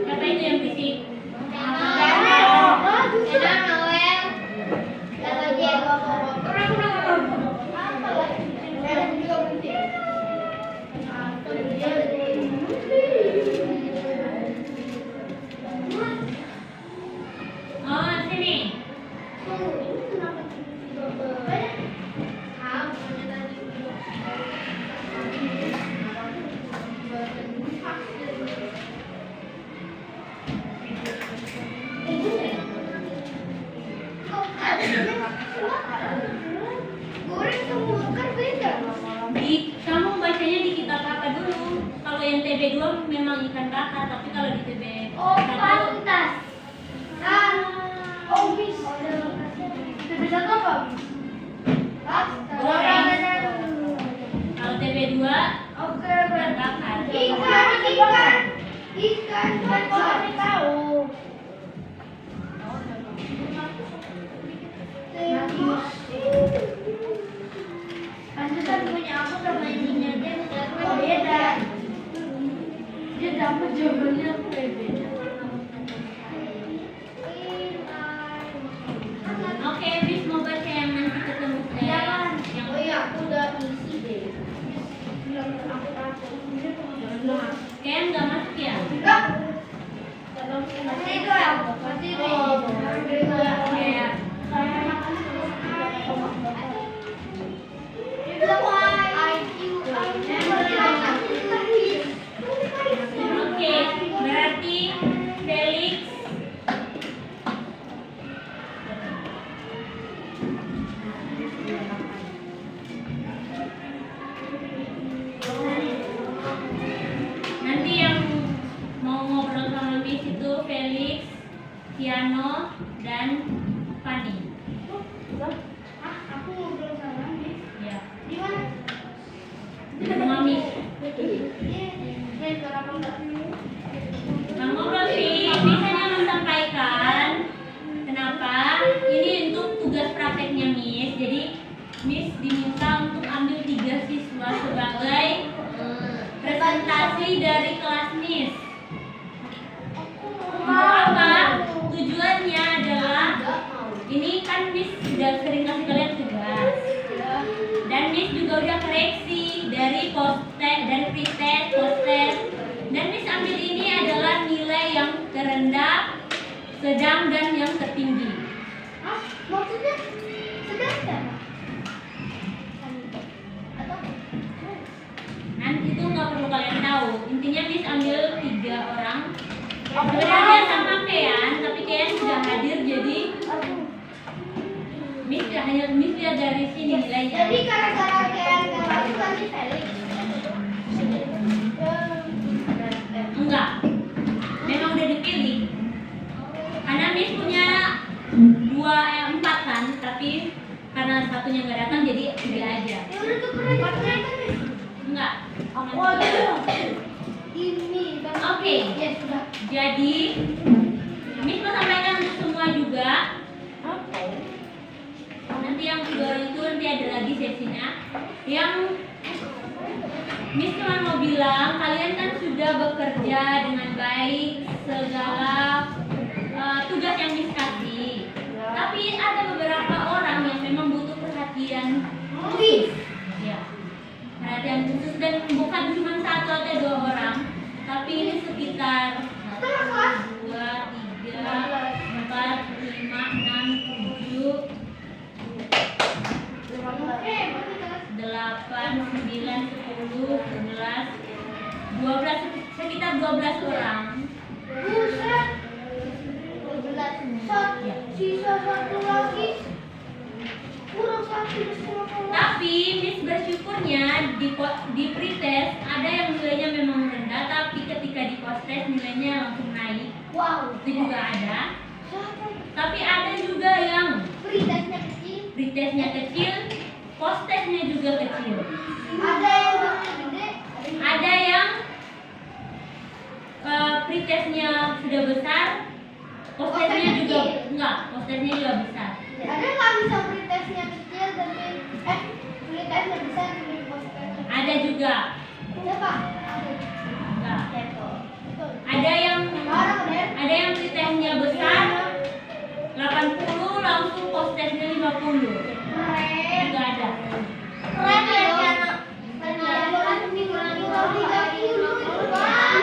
Siapa itu yang fisik? Oh, sini. Kamu bacanya di kitab apa dulu? Kalau yang TB2 memang ikan bakar, tapi kalau di TB1 goreng. Kalau TB2 ikan bakar. Pantesan punya aku sama ininya dia beda. Dia dapat jawabannya aku beda. Oke, bis mau baca yang nanti ketemu saya. Yang Aku udah isi deh. Ken nggak masuk ya? Pasti itu ya. Pasti itu. Kayak oke, berarti Felix nanti yang mau ngobrol sama Miss itu Felix, Tiano, dan Fanny. Aku ngobrol sama Miss. Ya, Di mana? sama Miss. Bang ngobrol sih, Miss hanya menyampaikan kenapa ini untuk tugas prakteknya Miss. Jadi Miss diminta untuk ambil 3 siswa sebagai presentasi dari kelas Miss. Untuk apa? Tujuannya adalah ini kan Miss sudah sering kasih kalian tugas. Dan Miss juga udah koreksi dari pretest, post-test. Dan Miss ambil ini adalah nilai yang terendah, sedang, dan yang tertinggi. Maksudnya sedang. Nanti itu nggak perlu kalian tahu. Intinya Miss ambil 3 orang. Sebenarnya sama Kean, tapi Kean sudah hadir jadi Miss lihat dari sini nilainya. Jadi gara-gara kayak aku kasih Felix. Enggak, memang udah dipilih. Karena Miss punya 4 kan, tapi karena satunya nggak datang jadi pilih aja. Ya udah tuh pernah partner kan Miss? Enggak. Aku ada. Ini. Oke. Ya sudah. Jadi Miss mau sampaikan untuk semua juga. Nanti yang 3 orang itu nanti ada lagi sesinya. Yang Miss cuma mau bilang kalian kan sudah bekerja dengan baik segala tugas yang Miss kasih. Tapi ada beberapa orang yang memang butuh perhatian khusus. Ya. Perhatian khusus dan bukan cuma 1 atau 2 orang, tapi ini sekitar 1, 2, 3, 4, 5, 6, 7, 8, 9, 10, 11, 12, sekitar 12 orang. Buset. 12. Sisa 1 lagi. Kurang 1,5. Tapi Miss bersyukurnya di pretest ada yang nilainya memang rendah, tapi ketika di post-test nilainya langsung naik. Wow. Itu juga ada. Tapi ada juga yang Pretestnya kecil. pretestnya kecil, post-testnya juga kecil. Ada yang gede. Ada yang pretestnya sudah besar, Posternya juga kecil. enggak, posternya juga besar. Ada nggak bisa pretestnya kecil tapi pretestnya besar tapi posternya? Ada juga. Siapa? Enggak. Betul. Ada yang Orang bener. ada yang pretestnya besar 80 langsung posternya 50. Keren. Juga ada. Keren ya Tiana. Benar. Tinggal 30 itu kan.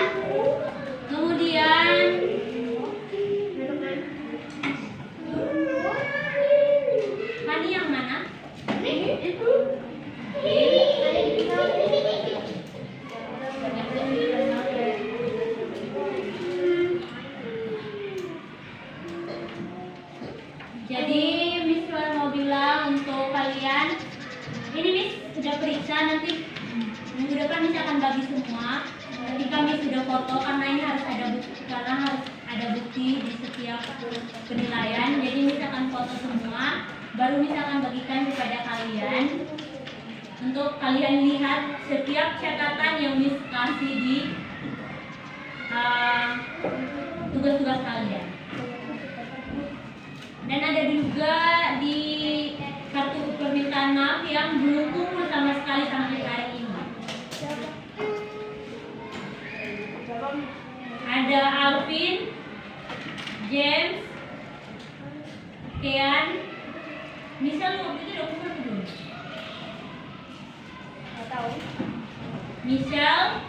Kemudian Hani yang mana? Itu. Jadi Miss cuma mau bilang untuk kalian, ini Miss sudah periksa, nanti minggu depan Miss akan bagi semua. Ketika Miss sudah foto, karena ini harus ada bukti di setiap penilaian. Jadi Miss akan foto semua, baru Miss akan bagikan kepada kalian untuk kalian lihat setiap catatan yang Miss kasih di tugas-tugas kalian. Dan ada juga di kartu permintaan maaf yang belum kumpul sama sekali sampai hari ini. Ada Alvin, James, Kean, Michelle waktu itu udah kumpul belum? Nggak tahu. Michelle,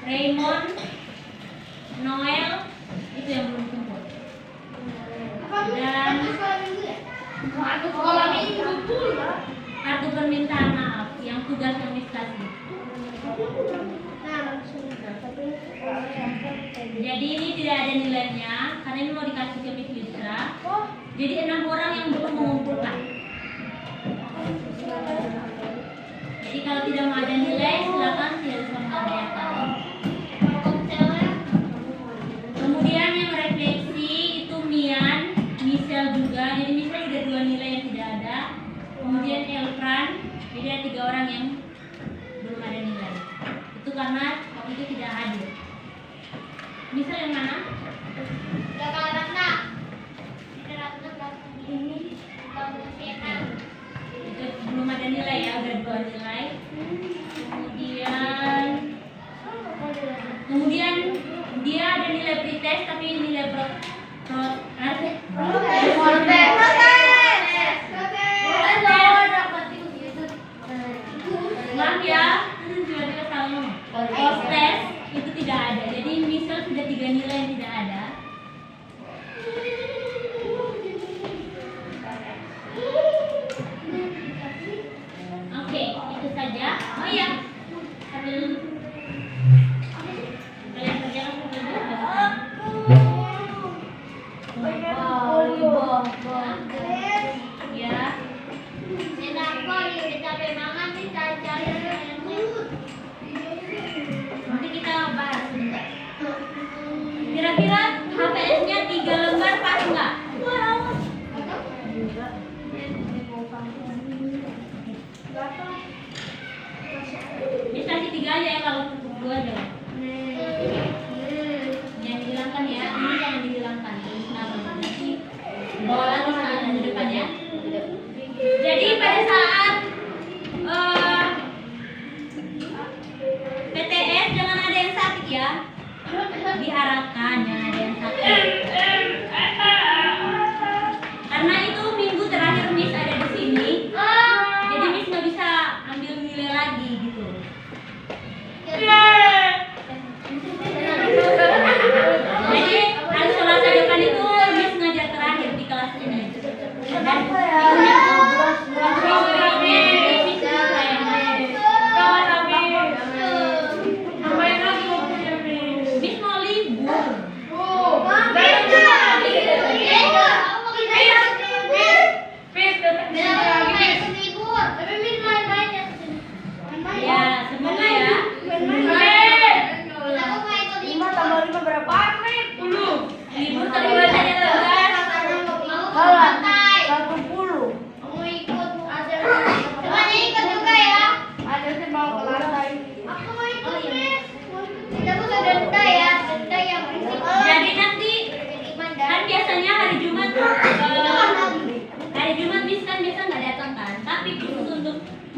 Raymond, Noel, itu yang belum kumpul. Dan Sekolah minggu pula. kartu permintaan maaf yang tugas yang Miss kasih. Nah, langsung. Jadi ini tidak ada nilainya karena ini mau dikasih ke Miss Yusra. Jadi 6 orang yang belum mengumpulkan. Jadi kalau tidak mau ada nilai silakan tidak usah mengerjakan. Kemudian yang refleksi itu Mian, Michelle juga. Jadi Michelle ada 2 nilai yang tidak ada. Kemudian Elfran, jadi ada 3 orang yang belum ada nilai. Itu karena waktu itu tidak hadir. Michelle yang mana? Belakang Ratna. Ratna belakang ini. Belakang Tiana. Itu belum ada nilai ya, udah 2 nilai. Kemudian dia ada nilai pretest tapi nilai maaf ya, tiba-tiba salah ngomong. Post-test itu tidak ada. Jadi misal sudah 3 nilai yang tidak ada. Oke, itu saja. Oh iya, sambil kalian kerjakan ya. Kenapa dia capek banget nih cari-cari Nanti kita bahas sebentar. Kira-kira HPS-nya 3 lembar pas nggak? Bisa sih 3 aja ya, kalau cukup 2 aja. Jangan dihilangkan ya, ini jangan dihilangkan. Terus nama nanti bawa lagi sana di depan ya. Jadi pada saat PTS jangan ada yang sakit ya. Diharapkan jangan ada yang sakit. Karena itu minggu terakhir Miss ada di sini. Jadi Miss nggak bisa ambil nilai lagi gitu.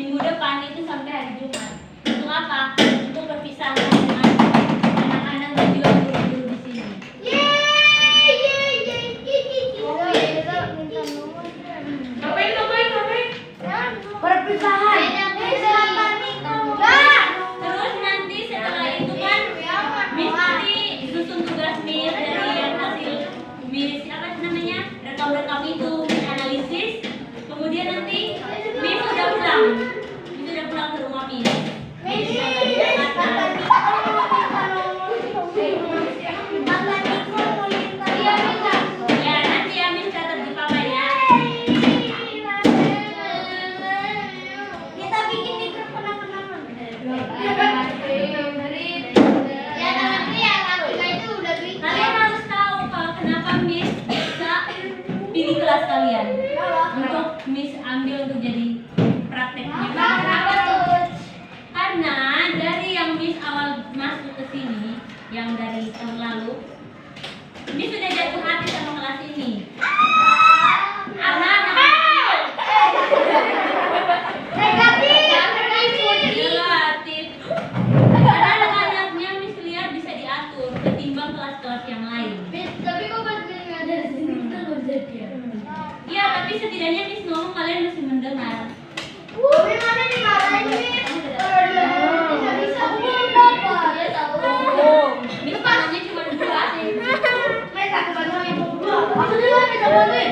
minggu depan itu sampai hari Jumat. Untuk apa? Untuk perpisahan dengan anak-anak dan juga guru-guru di sini. Perpisahan. Terus nanti setelah itu kan Miss nanti susun tugas Miss dari yang hasil Miss apa namanya rekam-rekam itu Miss analisis. Kemudian nanti Miss udah pulang ke rumah Miss. Miss akan berangkat. Ya nanti ya Miss catat di papa ya. Kita bikin mikrofon apa-apa. Kalian harus tahu Pak, kenapa Miss bisa pilih kelas kalian untuk Miss ambil untuk jadi prakteknya. Kenapa tuh? Karena dari yang Miss awal masuk ke sini, yang dari tahun lalu, Miss sudah jatuh hati sama kelas ini. Negatif. Karena anak-anaknya Miss lihat bisa diatur ketimbang kelas-kelas yang lain. Tapi kok pas dari sini kita berjadi ya? Iya, tapi setidaknya Miss ngomong kalian masih mendengar. Tapi mana dimarahin nih? Kalau dia tidak bisa berapa? Ya tahu. Miss tangannya cuma 2. Mereka kebanyakan yang berdua. Aku juga bisa bantuin.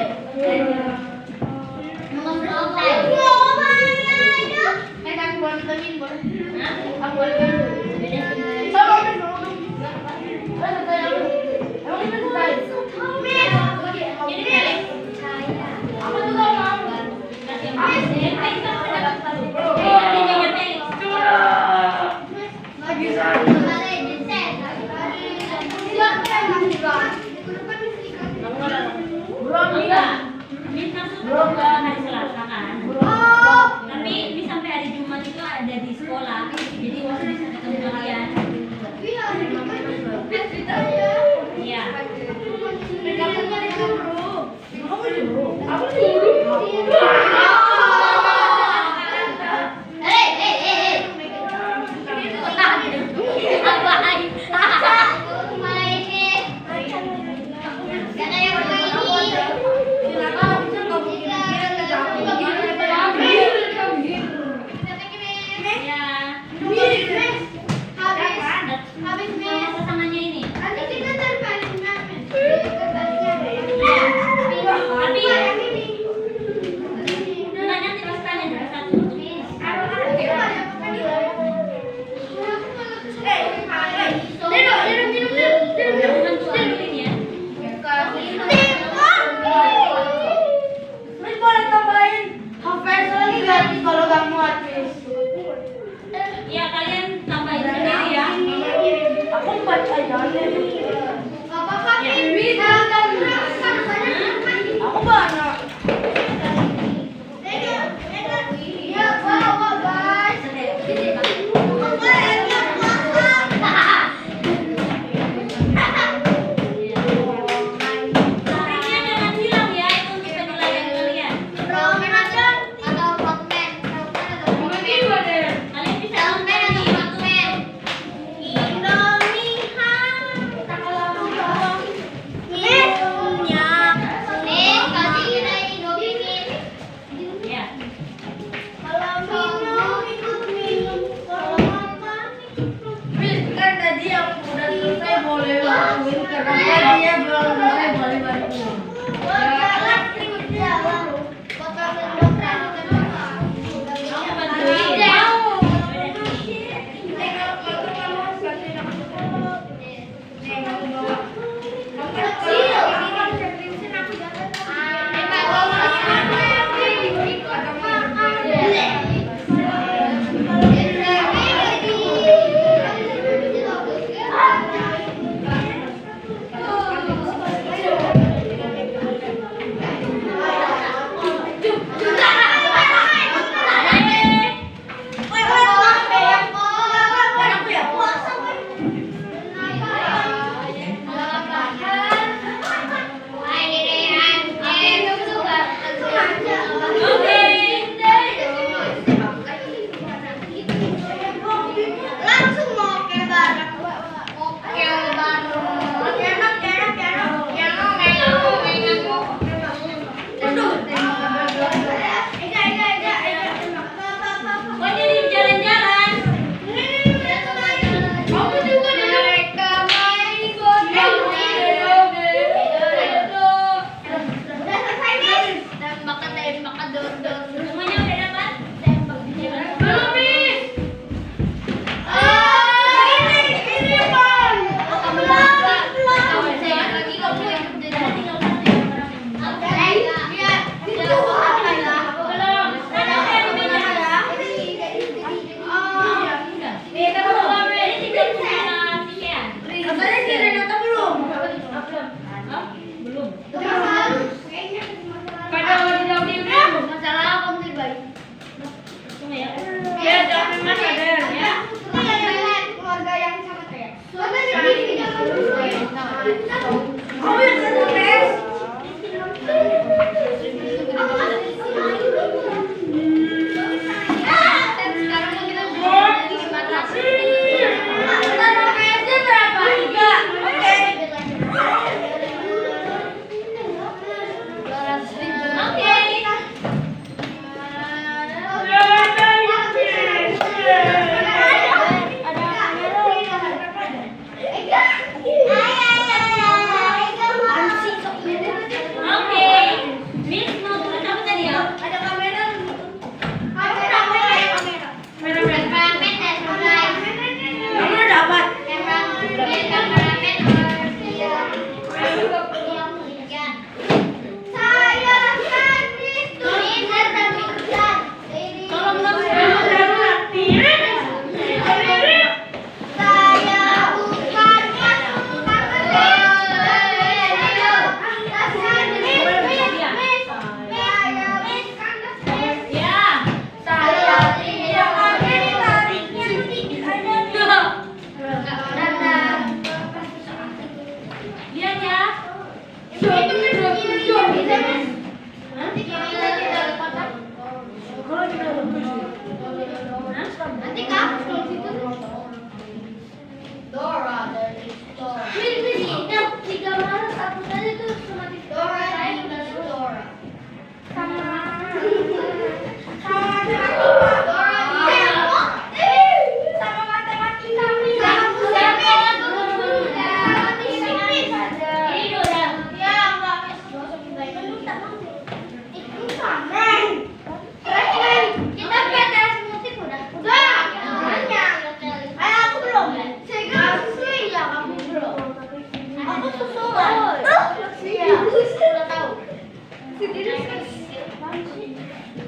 Mereka aku boleh bantuin boleh? Aku boleh bantuin. Sama boleh dong. Emang kita selesai? Jadi kalian Aku juga mau. kasih yang Miss. Kita pendapat baru. Nanti jangan Felix.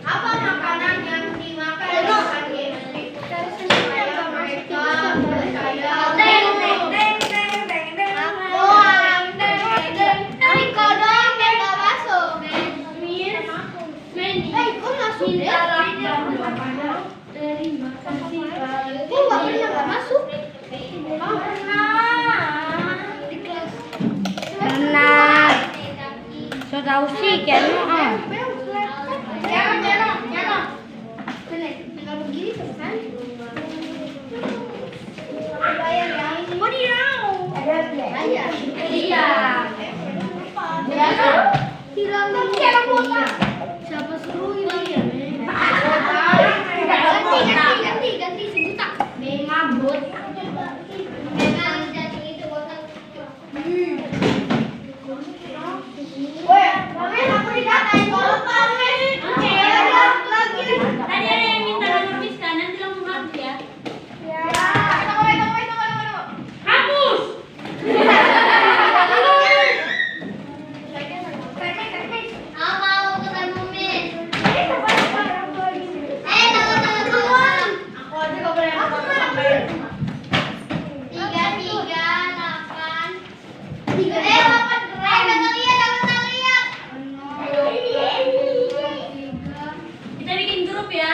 Apa makanan yang dimakan oleh Yesus supaya mereka percaya? Tapi kodok yang nggak masuk. Kok masuk deh? Kok waktunya nggak masuk? Benar. So tahu sih kan? Tinggal begini selesai. Bayar yang ini. Mau bayar. Iya. Hilang kuota. Siapa suruh hilang ya? Ganti sejuta. Mengabut. Memang jadi itu kuota. Woi, aku dikatain kalau pamer. Tadi ada yang minta nomor bis kan, nanti langsung hapus ya. Hapus! Mau ketemu Min. Aku aja gak boleh makan sampai 8. Kita bikin grup ya.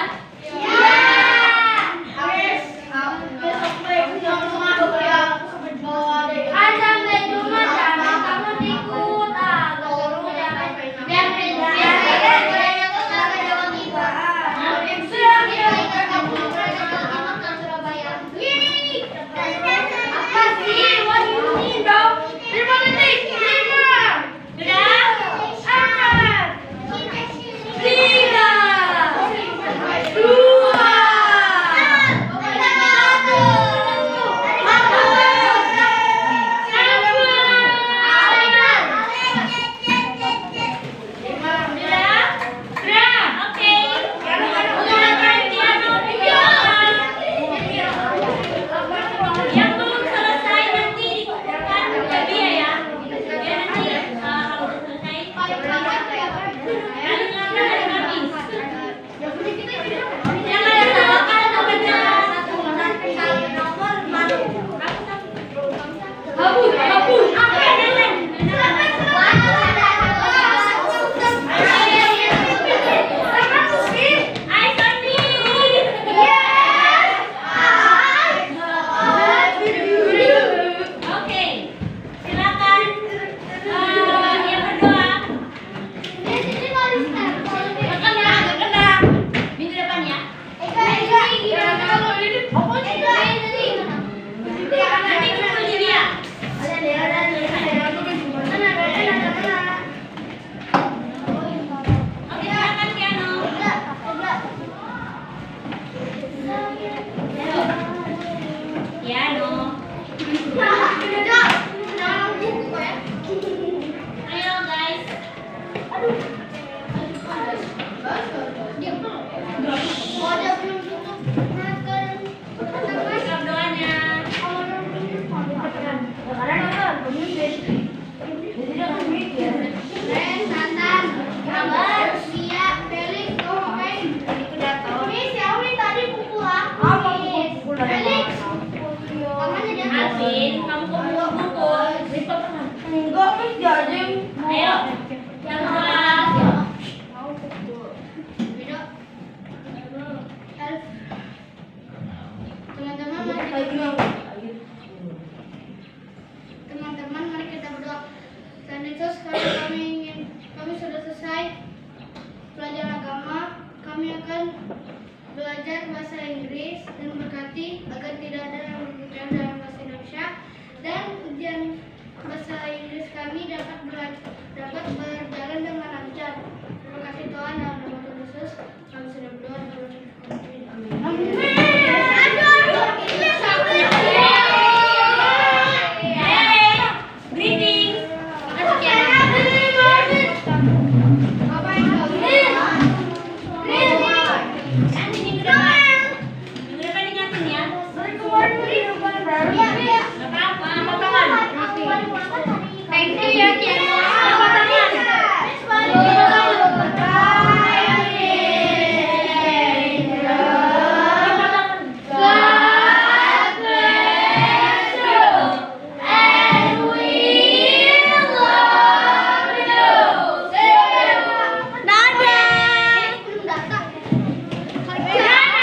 Apa sih? What do you mean, bro? dia aja yang mau. Ayo, yang kelas. Beda. Elf. Teman-teman, mari kita Lagi berdoa. lagi. Teman-teman, mari kita berdoa. Tuhan Yesus, kami sudah selesai pelajaran agama. Kami akan belajar bahasa Inggris dan berkati agar tidak ada yang merugikan dalam bahasa Indonesia, dan ujian bahasa Inggris kami dapat berjalan dengan lancar. Terima kasih Tuhan, dalam nama Tuhan Yesus kami sudah berdoa.